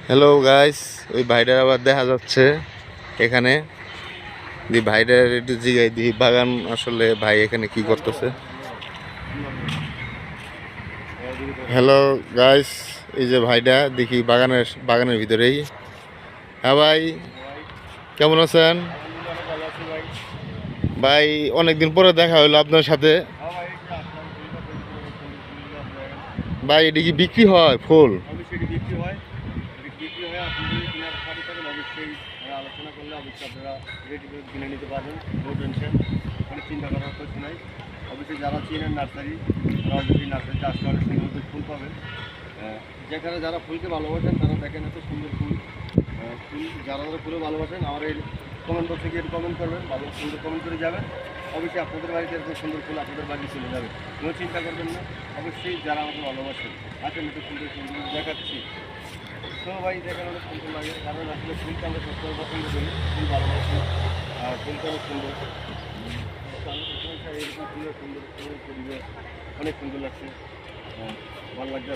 Hello guys, ওই ভাইটার আবার দেখা যাচ্ছে এখানে। দি ভাইটার একটু জিগাই দি বাগান আসলে ভাই এখানে কি করতেছে। হ্যালো গাইস, এই যে ভাইটা দেখি বাগানের ভিতরেই। হ্যাঁ ভাই, কেমন আছেন ভাই? অনেকদিন পরে দেখা হলো আপনার সাথে। ভাই এটা কি বিক্রি হয় ফুল? আলোচনা করলে অবশ্যই আপনারা রেডি করে কিনে নিতে পারবেন, নো টেনশন, মানে চিন্তা করার কিছু নাই। অবশ্যই যারা চিনেন নার্সারি, তারা অবশ্যই নার্সারিতে আসলে অনেক সুন্দর ফুল পাবেন। যেখানে যারা ফুলকে ভালোবাসেন তারা দেখেন এত সুন্দর ফুল। যারা ফুলে ভালোবাসেন আমার এই কমেন্ট বক্সে গিয়ে কমেন্ট করবেন, ভালো সুন্দর কমেন্ট করে যাবেন। অবশ্যই আপনাদের বাড়িতে এরকম সুন্দর ফুল আপনাদের বাড়ি চলে যাবে, কোনো চিন্তা করবেন না। অবশ্যই যারা আমাকে ভালোবাসেন আসেন, একটু সুন্দর সুন্দর দেখাচ্ছি। তো ভাই দেখেন অনেক সুন্দর লাগে, কারণ আসলে ফুলটা আমরা সবসময় পছন্দ করি, ফুল ভালোবাসি, আর ফুলটা অনেক সুন্দর। এরকম সুন্দর সুন্দর সুন্দর পরিবেশ, অনেক সুন্দর লাগছে, ভালো লাগছে।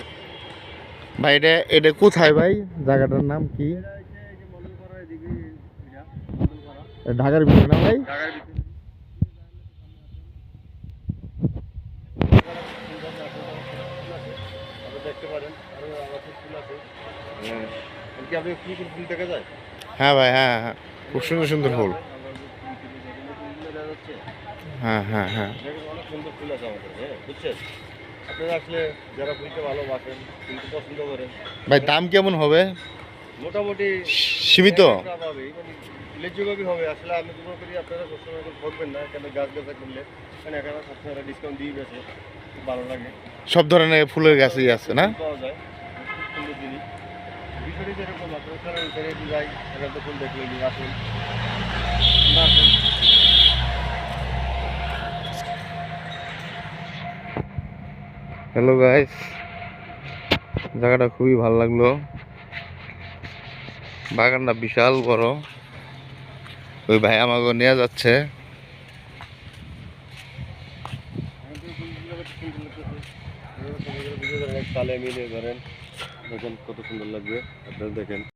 ভাই এটা কোথায় ভাই? জায়গাটার নাম কি? ঢাকার ভিতরে না ভাই? ঢাকার ভিতরে দেখতে পারেন, আরো আমার ফুল আছে। কি আপনি কি ফুল দেখা যায়? হ্যাঁ ভাই, হ্যাঁ হ্যাঁ, খুব সুন্দর সুন্দর ফুল। হ্যাঁ হ্যাঁ হ্যাঁ, অনেক সুন্দর ফুল আছে আমাদের, হ্যাঁ বুঝছেন। আপনারা আসলে যারা ফুলকে ভালোবাসেন, ফুলকে পছন্দ করেন। ভাই দাম কেমন হবে? মোটামুটি সীমিত ইলেকট্রিকই হবে। আসলে আমি মনে করি আপনারা সবসময় এখন ঠকবেন না, কেন গাছ গাছা করলে কারণ এখানে সবসময় ডিসকাউন্ট দিয়ে গেছে, খুব ভালো লাগে। সব ধরনের ফুলের গাছই আছে না? পাওয়া যায়, খুব সুন্দর জিনিস। বিষয়টি যেরকম আপনারা ভিতরে যাই, এখান তো ফুল দেখলে নিয়ে আসুন না আসুন। হ্যালো গাইস, জায়গাটা খুবই ভালো লাগলো। বাগানটা বিশাল বড়। ওই ভাই আমাকে নিয়ে যাচ্ছে। তালে মিলে ধরেন, দেখেন কত সুন্দর লাগবে, আপনারা দেখেন।